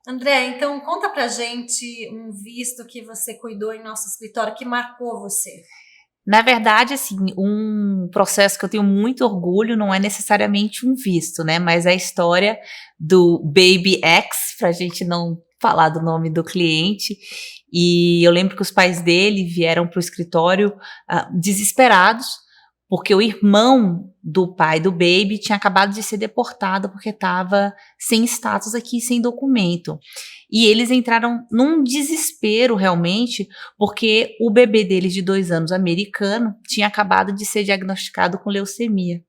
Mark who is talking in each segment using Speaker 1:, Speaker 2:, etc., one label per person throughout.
Speaker 1: André, então conta pra gente um visto que você cuidou em nosso escritório que marcou você.
Speaker 2: Na verdade, assim, um processo que eu tenho muito orgulho não é necessariamente um visto, né? Mas a história do Baby X, para a gente não falar do nome do cliente. E eu lembro que os pais dele vieram para o escritório desesperados, porque o irmão do pai do Baby tinha acabado de ser deportado porque estava sem status aqui, sem documento. E eles entraram num desespero realmente, porque o bebê deles de 2 anos, americano, tinha acabado de ser diagnosticado com leucemia.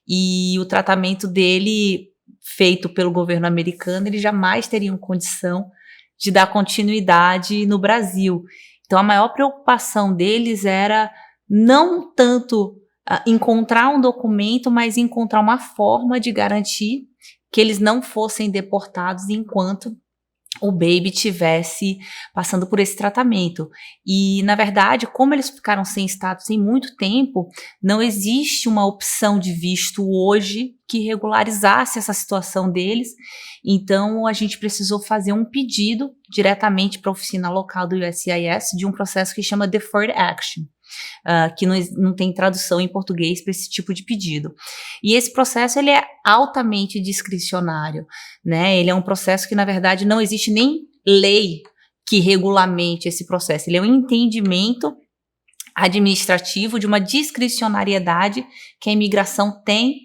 Speaker 2: E o tratamento dele, feito pelo governo americano, eles jamais teriam condição de dar continuidade no Brasil. Então, a maior preocupação deles era não tanto encontrar um documento, mas encontrar uma forma de garantir que eles não fossem deportados enquanto o baby tivesse passando por esse tratamento. E, na verdade, como eles ficaram sem status em muito tempo, não existe uma opção de visto hoje que regularizasse essa situação deles. Então, a gente precisou fazer um pedido diretamente para a oficina local do USCIS de um processo que chama Deferred Action. Que não tem tradução em português para esse tipo de pedido. E esse processo ele é altamente discricionário, né? Ele é um processo que, na verdade, não existe nem lei que regulamente esse processo. Ele é um entendimento administrativo de uma discricionariedade que a imigração tem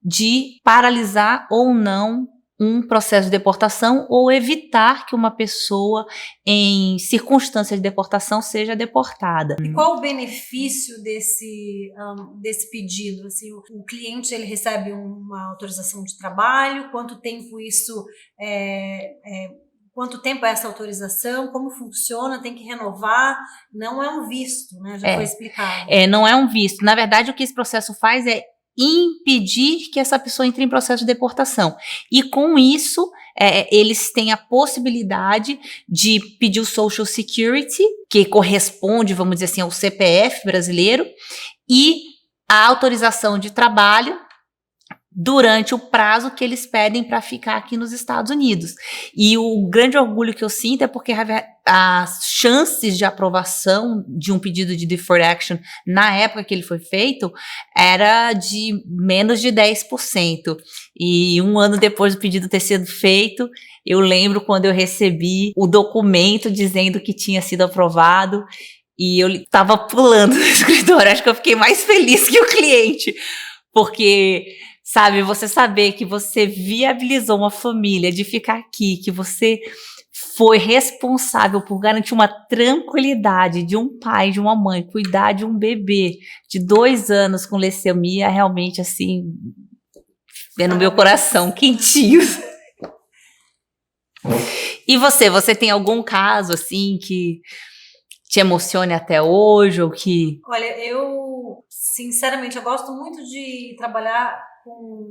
Speaker 2: de paralisar ou não um processo de deportação ou evitar que uma pessoa em circunstâncias de deportação seja deportada.
Speaker 1: E qual o benefício desse pedido? Assim, o cliente ele recebe uma autorização de trabalho? Quanto tempo é essa autorização? Como funciona? Tem que renovar? Não é um visto, né? Já foi
Speaker 2: É,
Speaker 1: explicado.
Speaker 2: não é um visto. Na verdade, o que esse processo faz é impedir que essa pessoa entre em processo de deportação. E com isso, eles têm a possibilidade de pedir o Social Security, que corresponde, vamos dizer assim, ao CPF brasileiro, e a autorização de trabalho durante o prazo que eles pedem para ficar aqui nos Estados Unidos. E o grande orgulho que eu sinto é porque as chances de aprovação de um pedido de deferred action na época que ele foi feito era de menos de 10%. E um ano depois do pedido ter sido feito, eu lembro quando eu recebi o documento dizendo que tinha sido aprovado e eu estava pulando no escritório. Acho que eu fiquei mais feliz que o cliente, porque, sabe, você saber que você viabilizou uma família de ficar aqui, que você foi responsável por garantir uma tranquilidade de um pai, de uma mãe, cuidar de um bebê de 2 anos com leucemia, realmente, assim, é no meu coração,
Speaker 1: Parabéns.
Speaker 2: quentinho. E você tem algum caso, assim, que te emocione até hoje, ou que...
Speaker 1: Olha, eu sinceramente eu gosto muito de trabalhar com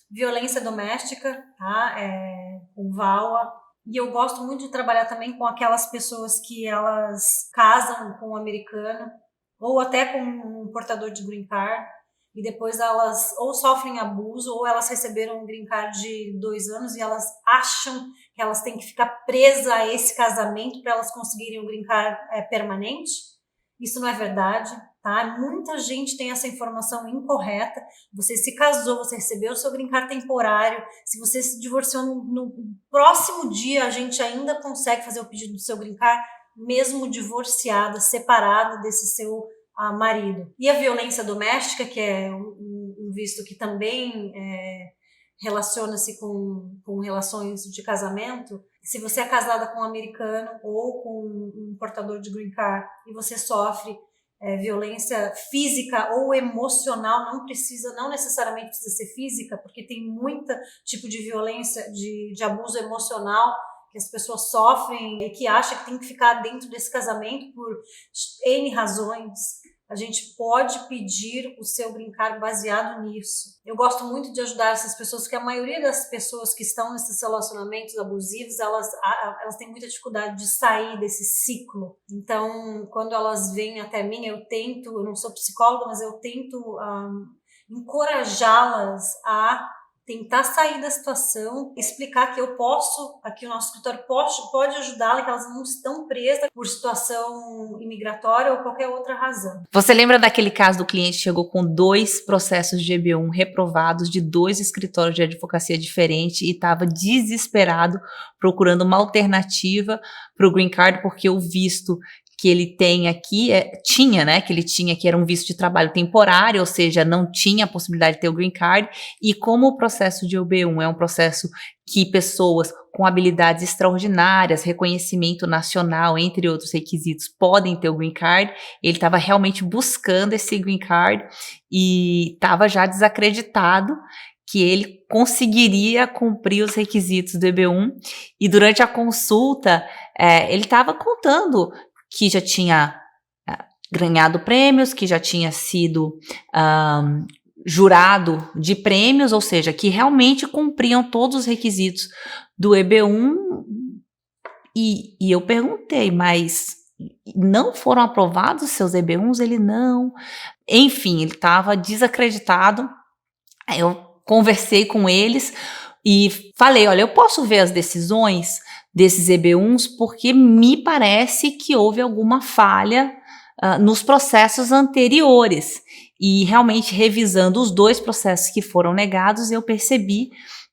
Speaker 1: violência doméstica, tá? Com VAWA. E eu gosto muito de trabalhar também com aquelas pessoas que elas casam com um americano ou até com um portador de green card e depois elas ou sofrem abuso ou elas receberam um green card de 2 anos e elas acham que elas têm que ficar presas a esse casamento para elas conseguirem um green card permanente. Isso não é verdade, tá? Muita gente tem essa informação incorreta. Você se casou, você recebeu o seu green card temporário. Se você se divorciou no próximo dia, a gente ainda consegue fazer o pedido do seu green card, mesmo divorciada, separada desse seu marido. E a violência doméstica, que é um visto que também relaciona-se com relações de casamento. Se você é casada com um americano ou com um portador de green card e você sofre violência física ou emocional, não necessariamente precisa ser física, porque tem muito tipo de violência, de abuso emocional que as pessoas sofrem e que acham que tem que ficar dentro desse casamento por N razões. A gente pode pedir o seu green card baseado nisso. Eu gosto muito de ajudar essas pessoas, porque a maioria das pessoas que estão nesses relacionamentos abusivos, elas têm muita dificuldade de sair desse ciclo. Então, quando elas vêm até mim, eu não sou psicóloga, mas eu tento encorajá-las a tentar sair da situação, explicar que eu posso, aqui o nosso escritório pode ajudá-la, que elas não estão presas por situação imigratória ou qualquer outra razão.
Speaker 2: Você lembra daquele caso do cliente que chegou com 2 processos de EB1 reprovados de 2 escritórios de advocacia diferentes e estava desesperado procurando uma alternativa para o Green Card, porque o visto que ele tem aqui, que era um visto de trabalho temporário, ou seja, não tinha a possibilidade de ter o Green Card, e como o processo de EB1 é um processo que pessoas com habilidades extraordinárias, reconhecimento nacional, entre outros requisitos, podem ter o Green Card, ele estava realmente buscando esse Green Card e estava já desacreditado que ele conseguiria cumprir os requisitos do EB1, e durante a consulta, ele estava contando que já tinha ganhado prêmios, que já tinha sido jurado de prêmios, ou seja, que realmente cumpriam todos os requisitos do EB1, e eu perguntei, mas não foram aprovados os seus EB1s? Ele não. Enfim, ele estava desacreditado. Eu conversei com eles e falei, olha, eu posso ver as decisões desses EB1s porque me parece que houve alguma falha nos processos anteriores. E realmente, revisando os 2 processos que foram negados, eu percebi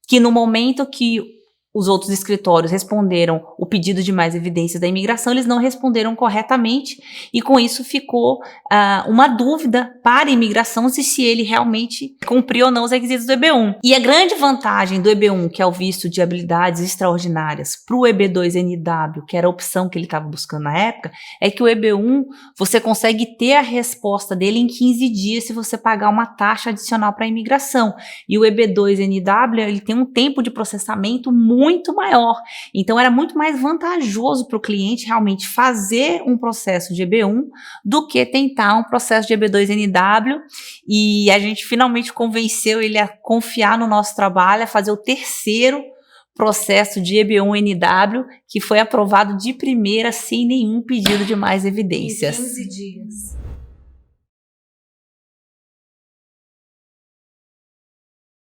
Speaker 2: que no momento que os outros escritórios responderam o pedido de mais evidências da imigração, eles não responderam corretamente, e com isso ficou uma dúvida para a imigração se ele realmente cumpriu ou não os requisitos do EB1. E a grande vantagem do EB1, que é o visto de habilidades extraordinárias, para o EB2NW, que era a opção que ele estava buscando na época, é que o EB1, você consegue ter a resposta dele em 15 dias se você pagar uma taxa adicional para a imigração. E o EB2NW, ele tem um tempo de processamento muito maior. Então, era muito mais vantajoso para o cliente realmente fazer um processo de EB1 do que tentar um processo de EB2NW, e a gente finalmente convenceu ele a confiar no nosso trabalho, a fazer o 3º processo de EB1NW, que foi aprovado de primeira sem nenhum pedido de mais evidências.
Speaker 1: Em 15 dias.